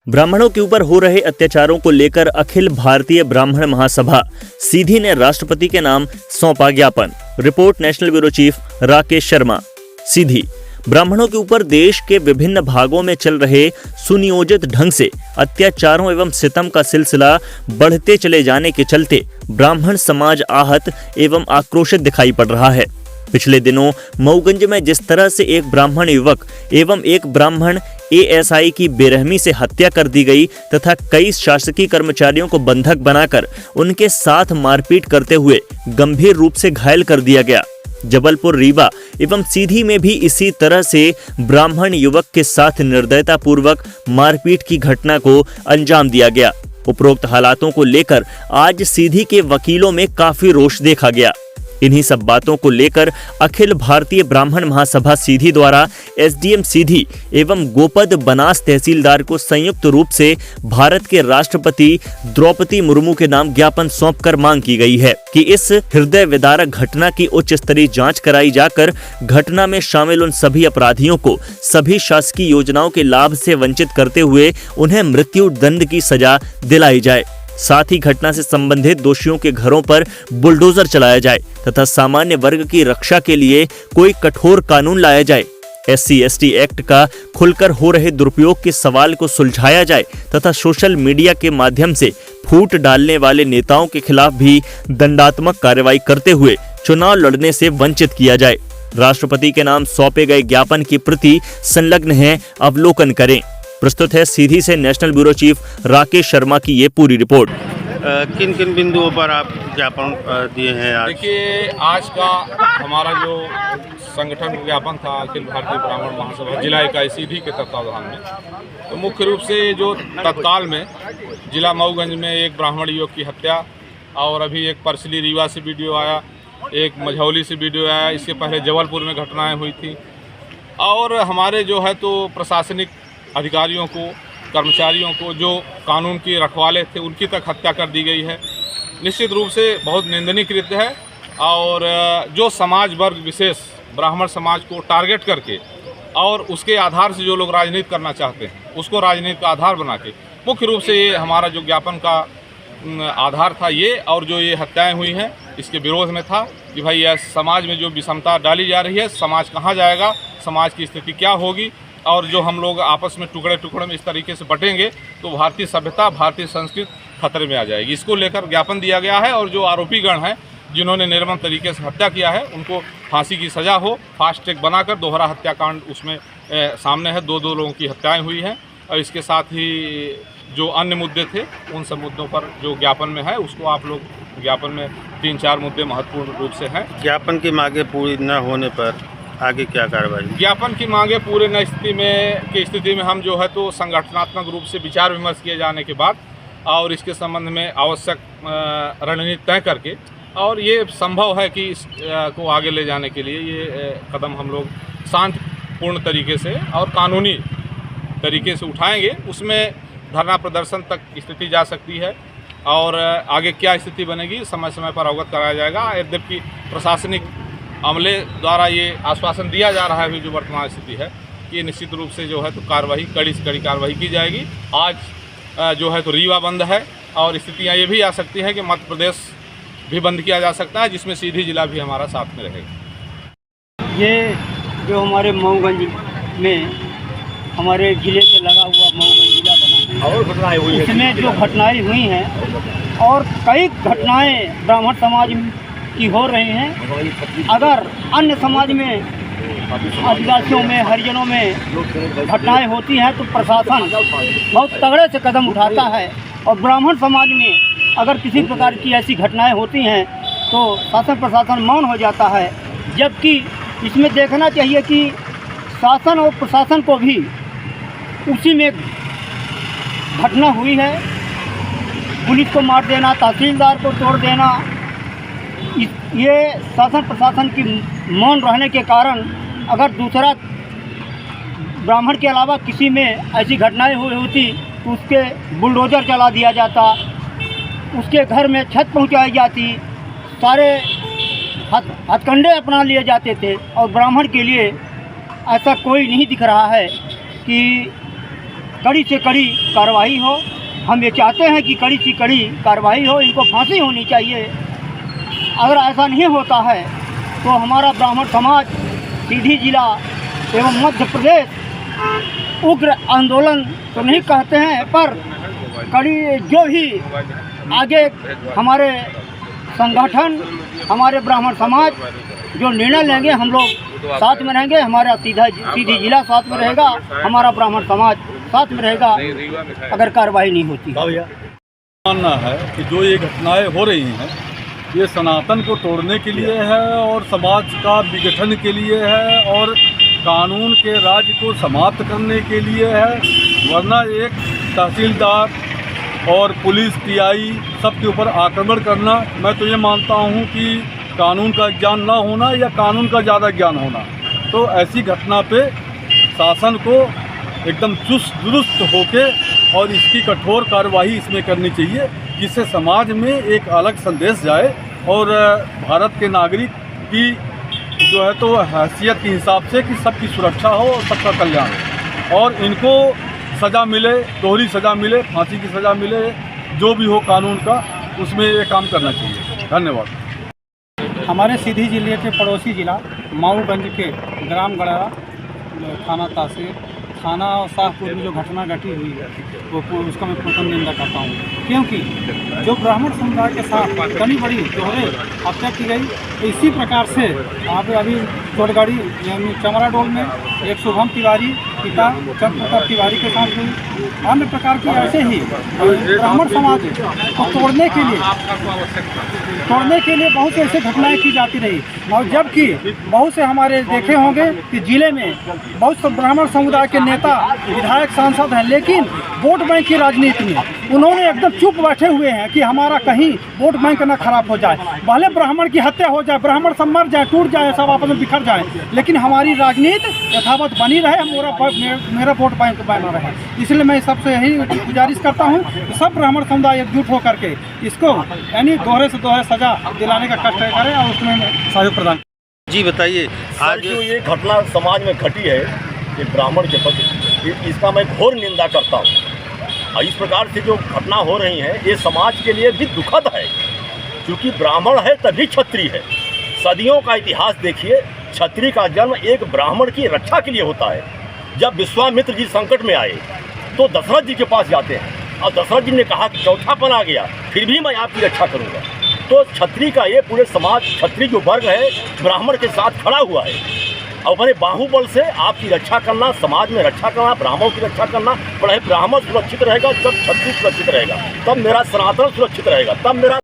ब्राह्मणों के ऊपर हो रहे अत्याचारों को लेकर अखिल भारतीय ब्राह्मण महासभा सीधी ने राष्ट्रपति के नाम सौंपा ज्ञापन। Report national bureau chief Rakesh Sharma. सीधी ब्राह्मणों के ऊपर देश के विभिन्न भागों में चल रहे सुनियोजित ढंग से अत्याचारों एवं सितम का सिलसिला बढ़ते चले जाने के चलते ब्राह्मण समाज आहत एवं आक्रोशित दिखाई पड़ रहा है। पिछले दिनों मऊगंज में जिस तरह से एक ब्राह्मण युवक एवं एक ब्राह्मण एएसआई की बेरहमी से हत्या कर दी गई तथा कई शासकीय कर्मचारियों को बंधक बनाकर उनके साथ मारपीट करते हुए गंभीर रूप से घायल कर दिया गया। जबलपुर, रीवा एवं सीधी में भी इसी तरह से ब्राह्मण युवक के साथ निर्दयता पूर्वक मारपीट की घटना को अंजाम दिया गया। उपरोक्त हालातों को लेकर आज सीधी के वकीलों में काफी रोष देखा गया। इन्हीं सब बातों को लेकर अखिल भारतीय ब्राह्मण महासभा सीधी द्वारा एसडीएम सीधी एवं गोपद बनास तहसीलदार को संयुक्त रूप से भारत के राष्ट्रपति द्रौपदी मुर्मू के नाम ज्ञापन सौंपकर मांग की गई है कि इस हृदय विदारक घटना की उच्च स्तरीय जांच कराई जाकर घटना में शामिल उन सभी अपराधियों को सभी शासकीय योजनाओं के लाभ से वंचित करते हुए उन्हें मृत्यु दंड की सजा दिलाई जाए। साथ ही घटना से संबंधित दोषियों के घरों पर बुलडोजर चलाया जाए तथा सामान्य वर्ग की रक्षा के लिए कोई कठोर कानून लाया जाए। SC/ST एक्ट का खुलकर हो रहे दुरुपयोग के सवाल को सुलझाया जाए तथा सोशल मीडिया के माध्यम से फूट डालने वाले नेताओं के खिलाफ भी दंडात्मक कार्रवाई करते हुए चुनाव लड़ने से वंचित किया जाए। राष्ट्रपति के नाम सौंपे गए ज्ञापन की प्रति संलग्न है, अवलोकन करें। प्रस्तुत है सीधी से national bureau chief Rakesh Sharma की ये पूरी रिपोर्ट। किन किन बिंदुओं पर आप ज्ञापन दिए हैं आज? देखिए, आज का हमारा जो संगठन ज्ञापन था अखिल भारतीय ब्राह्मण महासभा जिला इकाई सीधी के तत्वावधान में, तो मुख्य रूप से जो तत्काल में जिला मऊगंज में एक ब्राह्मण युवक की हत्या और अभी एक परसली रीवा से वीडियो आया, एक मझौली से वीडियो आया, इसके पहले जबलपुर में घटनाएँ हुई थी और हमारे जो है तो प्रशासनिक अधिकारियों को, कर्मचारियों को जो कानून के रखवाले थे उनकी तक हत्या कर दी गई है। निश्चित रूप से बहुत निंदनीय कृत्य है और जो समाज वर्ग विशेष ब्राह्मण समाज को टारगेट करके और उसके आधार से जो लोग राजनीति करना चाहते हैं उसको राजनीति का आधार बना के मुख्य रूप से ये हमारा जो ज्ञापन का आधार था ये, और जो ये हत्याएँ हुई हैं इसके विरोध में था कि भाई यह समाज में जो विषमता डाली जा रही है, समाज कहाँ जाएगा, समाज की स्थिति क्या होगी, और जो हम लोग आपस में टुकड़े टुकड़े में इस तरीके से बटेंगे तो भारतीय सभ्यता, भारतीय संस्कृति खतरे में आ जाएगी। इसको लेकर ज्ञापन दिया गया है और जो आरोपीगण हैं जिन्होंने निर्मम तरीके से हत्या किया है उनको फांसी की सज़ा हो, फास्ट ट्रैक बनाकर दोहरा हत्याकांड उसमें सामने है। दो लोगों की हत्याएँ हुई हैं और इसके साथ ही जो अन्य मुद्दे थे उन सब मुद्दों पर जो ज्ञापन में है उसको आप लोग, ज्ञापन में 3-4 मुद्दे महत्वपूर्ण रूप से हैं। ज्ञापन की मांगे पूरी न होने पर आगे क्या कार्रवाई? ज्ञापन की मांगे पूरे न स्थिति में हम जो है तो संगठनात्मक रूप से विचार विमर्श किए जाने के बाद और इसके संबंध में आवश्यक रणनीति तय करके और ये संभव है कि इसको आगे ले जाने के लिए ये कदम हम लोग शांतिपूर्ण तरीके से और कानूनी तरीके से उठाएंगे। उसमें धरना प्रदर्शन तक स्थिति जा सकती है और आगे क्या स्थिति बनेगी समय समय पर अवगत कराया जाएगा। यद्यपि प्रशासनिक अमले द्वारा ये आश्वासन दिया जा रहा है जो वर्तमान स्थिति है कि निश्चित रूप से जो है तो कार्रवाई, कड़ी से कड़ी कार्रवाई की जाएगी। आज जो है तो रीवा बंद है और स्थितियाँ ये भी आ सकती हैं कि मध्य प्रदेश भी बंद किया जा सकता है जिसमें सीधी जिला भी हमारा साथ में रहेगा। ये जो हमारे मऊगंज में हमारे जिले से लगा हुआ मऊगंज जिला बना है और घटनाएँ हुई हैं, इसमें जो घटनाएँ हुई हैं और कई घटनाएँ ब्राह्मण समाज की हो रही हैं। अगर अन्य समाज में, आदिवासियों में, हरिजनों में घटनाएं होती हैं तो प्रशासन बहुत तगड़े से कदम उठाता है और ब्राह्मण समाज में अगर किसी प्रकार की ऐसी घटनाएं होती हैं तो शासन प्रशासन मौन हो जाता है। जबकि इसमें देखना चाहिए कि शासन और प्रशासन को भी उसी में घटना हुई है। पुलिस को मार देना, तहसीलदार को तोड़ देना, ये शासन प्रशासन की मौन रहने के कारण अगर दूसरा ब्राह्मण के अलावा किसी में ऐसी घटनाएं हुई होती तो उसके बुलडोजर चला दिया जाता, उसके घर में छत पहुंचाई जाती, सारे हथकंडे अपना लिए जाते थे। और ब्राह्मण के लिए ऐसा कोई नहीं दिख रहा है कि कड़ी से कड़ी कार्रवाई हो। हम ये चाहते हैं कि कड़ी से कड़ी कार्रवाई हो, इनको फांसी होनी चाहिए। अगर ऐसा नहीं होता है तो हमारा ब्राह्मण समाज सीधी जिला एवं मध्य प्रदेश उग्र आंदोलन तो नहीं कहते हैं, पर कड़ी जो भी आगे हमारे संगठन, हमारे ब्राह्मण समाज जो निर्णय लेंगे, हम लोग साथ में रहेंगे। हमारा सीधी जिला साथ में रहेगा, हमारा ब्राह्मण समाज साथ में रहेगा अगर कार्रवाई नहीं होती। मानना है कि जो ये घटनाएं हो रही हैं ये सनातन को तोड़ने के लिए है और समाज का विघटन के लिए है और कानून के राज को समाप्त करने के लिए है। वरना एक तहसीलदार और पुलिस टीआई सबके ऊपर आक्रमण करना, मैं तो ये मानता हूँ कि कानून का ज्ञान ना होना या कानून का ज़्यादा ज्ञान होना। तो ऐसी घटना पे शासन को एकदम चुस्त दुरुस्त होके और इसकी कठोर कार्रवाई इसमें करनी चाहिए, जिससे समाज में एक अलग संदेश जाए और भारत के नागरिक की जो है तो हैसियत के हिसाब से कि सबकी सुरक्षा हो और सबका कल्याण हो और इनको सज़ा मिले, दोहरी सज़ा मिले, फांसी की सज़ा मिले, जो भी हो कानून का, उसमें ये काम करना चाहिए। धन्यवाद। हमारे सीधी जिले के पड़ोसी जिला मऊगंज के ग्राम गड़रा थाना तहसील थाना और शाहपुर में जो घटना घटी हुई है वो उसका मैं प्रथम निंदा करता हूँ, क्योंकि जो ब्राह्मण समुदाय के साथ बड़ी बड़ी दोहरे हत्या की गई, तो इसी प्रकार से वहाँ पे अभी चोटगाड़ी यानी चमराडोल में एक शुभम तिवारी पिता चंद्रप्रताप तिवारी के साथ हुई। अन्य प्रकार की ऐसे ही ब्राह्मण समाज को तोड़ने के लिए बहुत से ऐसे घटनाएं की जाती रही, और जबकि बहुत से हमारे देखे होंगे कि जिले में बहुत से ब्राह्मण समुदाय के नेता विधायक सांसद हैं, लेकिन वोट बैंक की राजनीति में उन्होंने एकदम चुप बैठे हुए हैं कि हमारा कहीं वोट बैंक ना खराब हो जाए, भले ब्राह्मण की हत्या हो जाए, ब्राह्मण सब मर जाए, टूट जाए, सब आपस में बिखर जाए, लेकिन हमारी राजनीति यथावत बनी रहे, मेरा वोट बैंक बना रहे। इसलिए मैं सबसे यही गुजारिश करता हूँ कि सब ब्राह्मण समुदाय एकजुट होकर के इसको यानी दोहरे से दोहरे सजा दिलाने का कष्ट करें और उसमें सहयोग प्रदान। जी बताइए, आज जो ये घटना समाज में घटी है ये ब्राह्मण के प्रति, इसका मैं घोर निंदा करता हूँ। और इस प्रकार से जो घटना हो रही है ये समाज के लिए भी दुखद है, क्योंकि ब्राह्मण है तभी क्षत्रिय है। सदियों का इतिहास देखिए, क्षत्रिय का जन्म एक ब्राह्मण की रक्षा के लिए होता है। जब विश्वामित्र जी संकट में आए तो दशरथ जी के पास जाते हैं और दशरथ जी ने कहा कि चौथापन आ गया, फिर भी मैं आपकी रक्षा करूँगा। तो क्षत्रिय का ये पूरे समाज, क्षत्रिय जो वर्ग है ब्राह्मण के साथ खड़ा हुआ है और अपने बाहुबल से आपकी रक्षा करना, समाज में रक्षा करना, ब्राह्मणों की रक्षा करना। पर ब्राह्मण सुरक्षित रहेगा जब क्षत्रिय सुरक्षित रहेगा, तब मेरा सनातन सुरक्षित रहेगा, तब मेरा